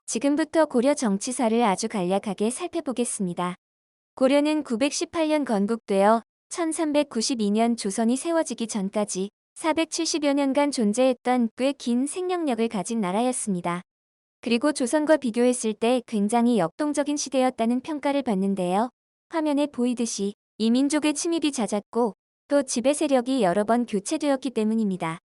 지금부터 고려 정치사를 아주 간략하게 살펴보겠습니다. 고려는 918년 건국되어 1392년 조선이 세워지기 전까지 470여 년간 존재했던 꽤 긴 생명력을 가진 나라였습니다. 그리고 조선과 비교했을 때 굉장히 역동적인 시대였다는 평가를 받는데요. 화면에 보이듯이 이 민족의 침입이 잦았고 또 지배 세력이 여러 번 교체되었기 때문입니다.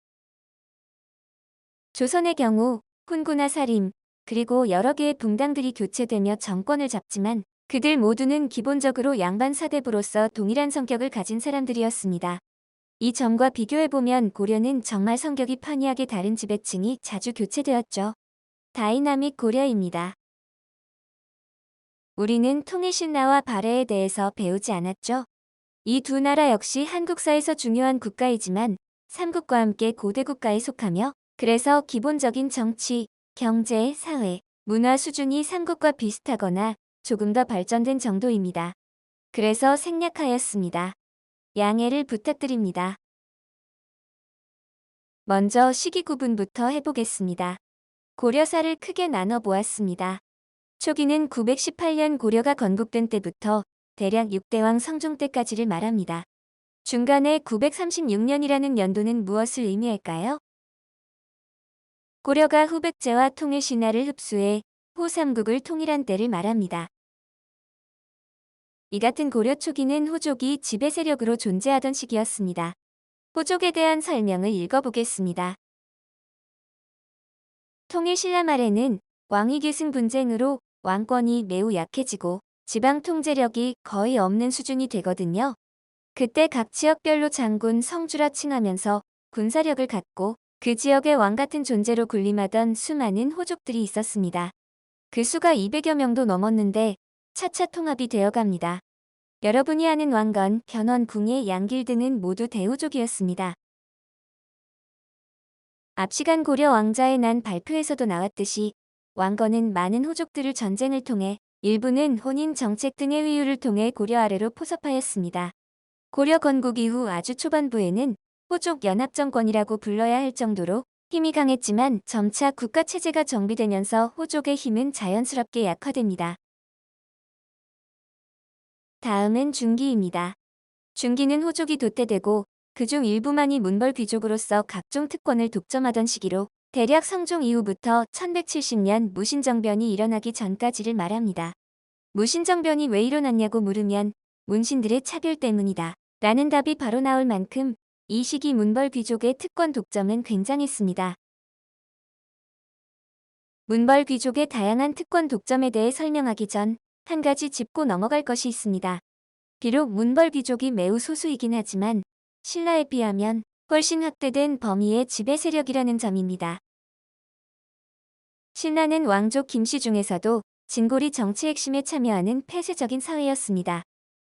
조선의 경우 훈구나 사림, 그리고 여러 개의 붕당들이 교체되며 정권을 잡지만 그들 모두는 기본적으로 양반 사대부로서 동일한 성격을 가진 사람들이었습니다. 이 점과 비교해보면 고려는 정말 성격이 판이하게 다른 지배층이 자주 교체되었죠. 다이나믹 고려입니다. 우리는 통일신라와 발해에 대해서 배우지 않았죠. 이 두 나라 역시 한국사에서 중요한 국가이지만 삼국과 함께 고대 국가에 속하며 그래서 기본적인 정치, 경제, 사회, 문화 수준이 삼국과 비슷하거나 조금 더 발전된 정도입니다. 그래서 생략하였습니다. 양해를 부탁드립니다. 먼저 시기 구분부터 해보겠습니다. 고려사를 크게 나눠 보았습니다. 초기는 918년 고려가 건국된 때부터 대략 6대왕 성종 때까지를 말합니다. 중간에 936년이라는 연도는 무엇을 의미할까요? 고려가 후백제와 통일신라를 흡수해 호삼국을 통일한 때를 말합니다. 이 같은 고려 초기는 호족이 지배 세력으로 존재하던 시기였습니다. 호족에 대한 설명을 읽어보겠습니다. 통일신라 말에는 왕위 계승 분쟁으로 왕권이 매우 약해지고 지방 통제력이 거의 없는 수준이 되거든요. 그때 각 지역별로 장군, 성주라 칭하면서 군사력을 갖고 그 지역의 왕 같은 존재로 군림하던 수많은 호족들이 있었습니다. 그 수가 200여 명도 넘었는데 차차 통합이 되어갑니다. 여러분이 아는 왕건, 견원, 궁예, 양길 등은 모두 대호족이었습니다. 앞시간 고려 왕자의 난 발표에서도 나왔듯이 왕건은 많은 호족들을 전쟁을 통해 일부는 혼인 정책 등의 위유를 통해 고려 아래로 포섭하였습니다. 고려 건국 이후 아주 초반부에는 호족 연합정권이라고 불러야 할 정도로 힘이 강했지만 점차 국가체제가 정비되면서 호족의 힘은 자연스럽게 약화됩니다. 다음은 중기입니다. 중기는 호족이 도태되고 그중 일부만이 문벌 귀족으로서 각종 특권을 독점하던 시기로 대략 성종 이후부터 1170년 무신정변이 일어나기 전까지를 말합니다. 무신정변이 왜 일어났냐고 물으면 문신들의 차별 때문이다 라는 답이 바로 나올 만큼 이 시기 문벌 귀족의 특권 독점은 굉장했습니다. 문벌 귀족의 다양한 특권 독점에 대해 설명하기 전 한 가지 짚고 넘어갈 것이 있습니다. 비록 문벌 귀족이 매우 소수이긴 하지만 신라에 비하면 훨씬 확대된 범위의 지배 세력이라는 점입니다. 신라는 왕족 김씨 중에서도 진골이 정치 핵심에 참여하는 폐쇄적인 사회였습니다.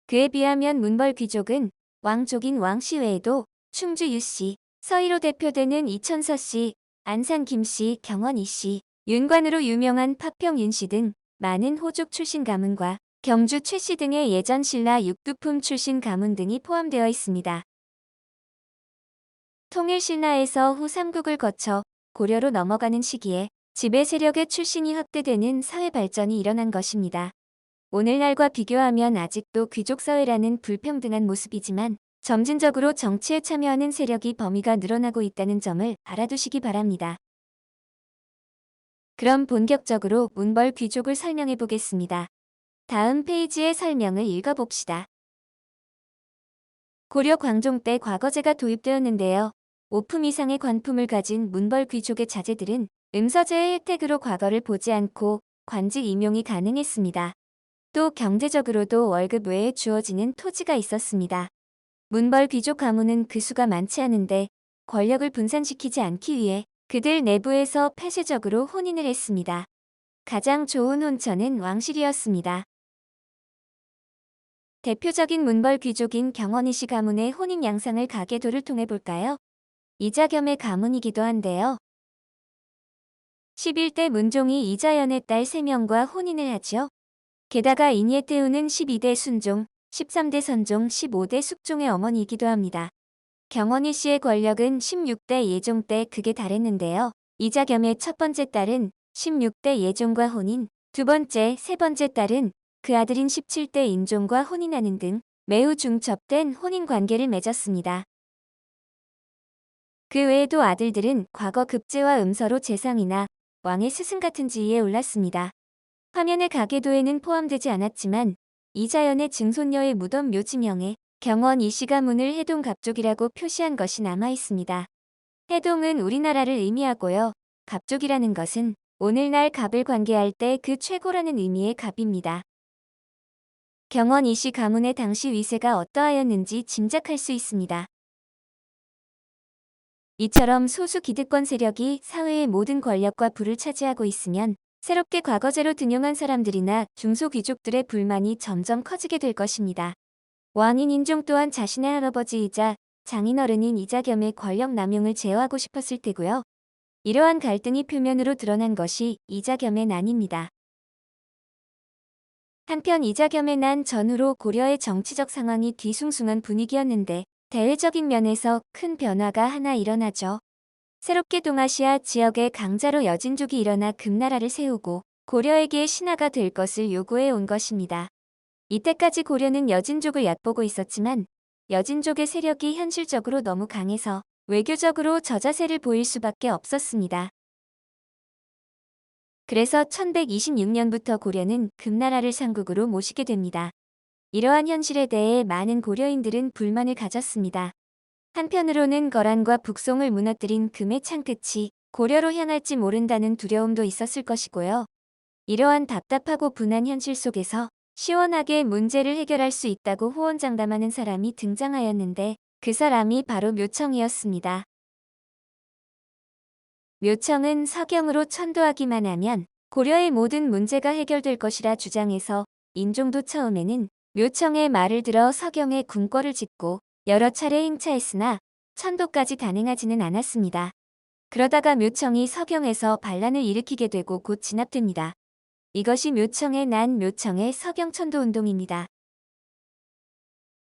그에 비하면 문벌 귀족은 왕족인 왕씨 외에도 충주 유씨, 서희로 대표되는 이천서씨, 안산 김씨, 경원 이씨, 윤관으로 유명한 파평 윤씨 등 많은 호족 출신 가문과 경주 최씨 등의 예전 신라 육두품 출신 가문 등이 포함되어 있습니다. 통일신라에서 후 삼국을 거쳐 고려로 넘어가는 시기에 지배 세력의 출신이 확대되는 사회 발전이 일어난 것입니다. 오늘날과 비교하면 아직도 귀족사회라는 불평등한 모습이지만 점진적으로 정치에 참여하는 세력이 범위가 늘어나고 있다는 점을 알아두시기 바랍니다. 그럼 본격적으로 문벌 귀족을 설명해 보겠습니다. 다음 페이지의 설명을 읽어봅시다. 고려 광종 때 과거제가 도입되었는데요. 5품 이상의 관품을 가진 문벌 귀족의 자제들은 음서제의 혜택으로 과거를 보지 않고 관직 임용이 가능했습니다. 또 경제적으로도 월급 외에 주어지는 토지가 있었습니다. 문벌 귀족 가문은 그 수가 많지 않은데 권력을 분산시키지 않기 위해 그들 내부에서 폐쇄적으로 혼인을 했습니다. 가장 좋은 혼처는 왕실이었습니다. 대표적인 문벌 귀족인 경원이씨 가문의 혼인 양상을 가계도를 통해 볼까요? 이자겸의 가문이기도 한데요. 11대 문종이 이자연의 딸 3명과 혼인을 하죠. 게다가 인예태우는 12대 순종, 13대 선종, 15대 숙종의 어머니이기도 합니다. 경원이 씨의 권력은 16대 예종 때 극에 달했는데요. 이자겸의 첫 번째 딸은 16대 예종과 혼인, 두 번째, 세 번째 딸은 그 아들인 17대 인종과 혼인하는 등 매우 중첩된 혼인 관계를 맺었습니다. 그 외에도 아들들은 과거 급제와 음서로 재상이나 왕의 스승 같은 지위에 올랐습니다. 화면의 가계도에는 포함되지 않았지만 이자연의 증손녀의 무덤 묘지명에 경원 이시가문을 해동갑족이라고 표시한 것이 남아 있습니다. 해동은 우리나라를 의미하고요. 갑족이라는 것은 오늘날 갑을 관계할 때 그 최고라는 의미의 갑입니다. 경원 이시 가문의 당시 위세가 어떠하였는지 짐작할 수 있습니다. 이처럼 소수 기득권 세력이 사회의 모든 권력과 부를 차지하고 있으면 새롭게 과거제로 등용한 사람들이나 중소귀족들의 불만이 점점 커지게 될 것입니다. 왕인 인종 또한 자신의 할아버지이자 장인어른인 이자겸의 권력 남용을 제어하고 싶었을 테고요. 이러한 갈등이 표면으로 드러난 것이 이자겸의 난입니다. 한편 이자겸의 난 전후로 고려의 정치적 상황이 뒤숭숭한 분위기였는데 대외적인 면에서 큰 변화가 하나 일어나죠. 새롭게 동아시아 지역에 강자로 여진족이 일어나 금나라를 세우고 고려에게 신하가 될 것을 요구해 온 것입니다. 이때까지 고려는 여진족을 얕보고 있었지만 여진족의 세력이 현실적으로 너무 강해서 외교적으로 저자세를 보일 수밖에 없었습니다. 그래서 1126년부터 고려는 금나라를 상국으로 모시게 됩니다. 이러한 현실에 대해 많은 고려인들은 불만을 가졌습니다. 한편으로는 거란과 북송을 무너뜨린 금의 창끝이 고려로 향할지 모른다는 두려움도 있었을 것이고요. 이러한 답답하고 분한 현실 속에서 시원하게 문제를 해결할 수 있다고 호언장담하는 사람이 등장하였는데 그 사람이 바로 묘청이었습니다. 묘청은 서경으로 천도하기만 하면 고려의 모든 문제가 해결될 것이라 주장해서 인종도 처음에는 묘청의 말을 들어 서경에 궁궐을 짓고 여러 차례 행차했으나 천도까지 단행하지는 않았습니다. 그러다가 묘청이 서경에서 반란을 일으키게 되고 곧 진압됩니다. 이것이 묘청의 난 묘청의 서경천도 운동입니다.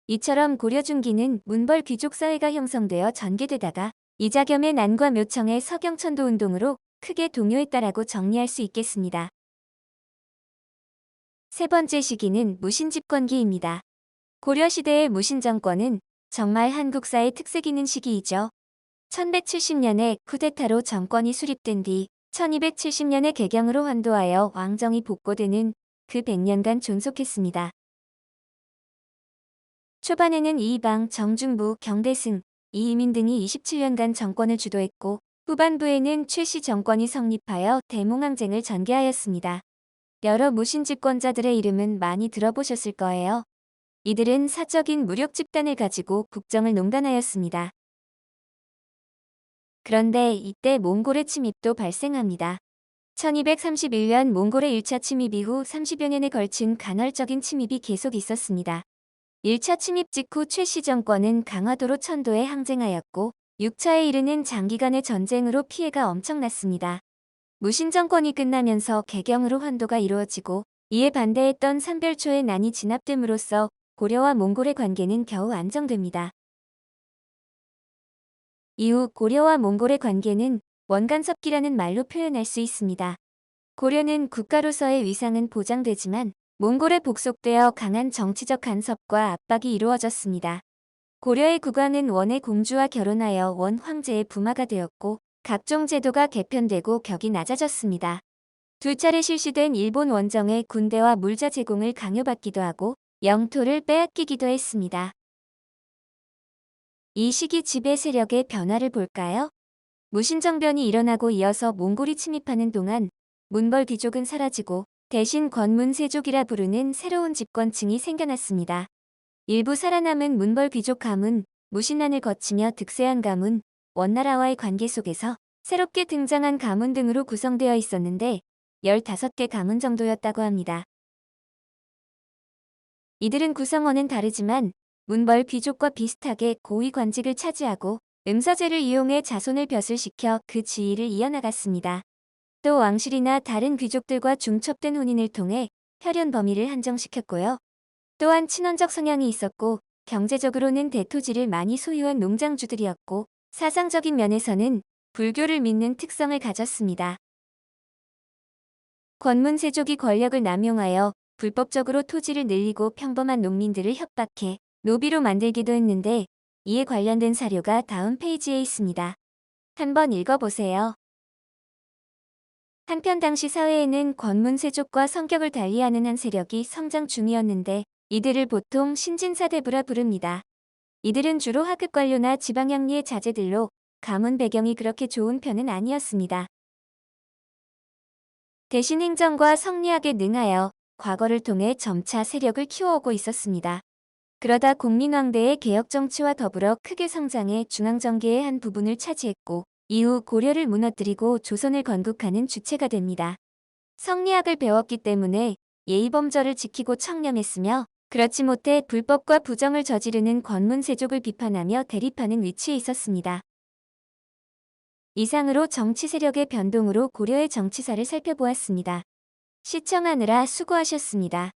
이처럼 고려 중기는 문벌 귀족 사회가 형성되어 전개되다가 이자겸의 난과 묘청의 서경천도 운동으로 크게 동요했다라고 정리할 수 있겠습니다. 세 번째 시기는 무신집권기입니다. 고려시대의 무신정권은 정말 한국사의 특색 있는 시기이죠. 1170년에 쿠데타로 정권이 수립된 뒤 1270년에 개경으로 환도하여 왕정이 복고되는 그 100년간 존속했습니다. 초반에는 이의방, 정중부, 경대승, 이의민 등이 27년간 정권을 주도했고 후반부에는 최씨 정권이 성립하여 대몽항쟁을 전개하였습니다. 여러 무신집권자들의 이름은 많이 들어보셨을 거예요. 이들은 사적인 무력 집단을 가지고 국정을 농단하였습니다. 그런데 이때 몽골의 침입도 발생합니다. 1231년 몽골의 1차 침입 이후 30여 년에 걸친 간헐적인 침입이 계속 있었습니다. 1차 침입 직후 최씨 정권은 강화도로 천도에 항쟁하였고 6차에 이르는 장기간의 전쟁으로 피해가 엄청났습니다. 무신정권이 끝나면서 개경으로 환도가 이루어지고 이에 반대했던 삼별초의 난이 진압됨으로써 고려와 몽골의 관계는 겨우 안정됩니다. 이후 고려와 몽골의 관계는 원간섭기라는 말로 표현할 수 있습니다. 고려는 국가로서의 위상은 보장되지만 몽골에 복속되어 강한 정치적 간섭과 압박이 이루어졌습니다. 고려의 국왕은 원의 공주와 결혼하여 원 황제의 부마가 되었고 각종 제도가 개편되고 격이 낮아졌습니다. 두 차례 실시된 일본 원정의 군대와 물자 제공을 강요받기도 하고 영토를 빼앗기기도 했습니다. 이 시기 지배 세력의 변화를 볼까요? 무신정변이 일어나고 이어서 몽골이 침입하는 동안 문벌 귀족은 사라지고 대신 권문세족이라 부르는 새로운 집권층이 생겨났습니다. 일부 살아남은 문벌 귀족 가문, 무신난을 거치며 득세한 가문, 원나라와의 관계 속에서 새롭게 등장한 가문 등으로 구성되어 있었는데 15개 가문 정도였다고 합니다. 이들은 구성원은 다르지만 문벌 귀족과 비슷하게 고위 관직을 차지하고 음서제를 이용해 자손을 벼슬시켜 그 지위를 이어나갔습니다. 또 왕실이나 다른 귀족들과 중첩된 혼인을 통해 혈연 범위를 한정시켰고요. 또한 친원적 성향이 있었고 경제적으로는 대토지를 많이 소유한 농장주들이었고 사상적인 면에서는 불교를 믿는 특성을 가졌습니다. 권문세족이 권력을 남용하여 불법적으로 토지를 늘리고 평범한 농민들을 협박해 노비로 만들기도 했는데 이에 관련된 사료가 다음 페이지에 있습니다. 한번 읽어보세요. 한편 당시 사회에는 권문세족과 성격을 달리하는 한 세력이 성장 중이었는데 이들을 보통 신진사대부라 부릅니다. 이들은 주로 하급 관료나 지방양리의 자제들로 가문 배경이 그렇게 좋은 편은 아니었습니다. 대신 행정과 성리학에 능하여 과거를 통해 점차 세력을 키워오고 있었습니다. 그러다 공민왕대의 개혁정치와 더불어 크게 성장해 중앙정계의 한 부분을 차지했고 이후 고려를 무너뜨리고 조선을 건국하는 주체가 됩니다. 성리학을 배웠기 때문에 예의범절을 지키고 청렴했으며 그렇지 못해 불법과 부정을 저지르는 권문세족을 비판하며 대립하는 위치에 있었습니다. 이상으로 정치 세력의 변동으로 고려의 정치사를 살펴보았습니다. 시청하느라 수고하셨습니다.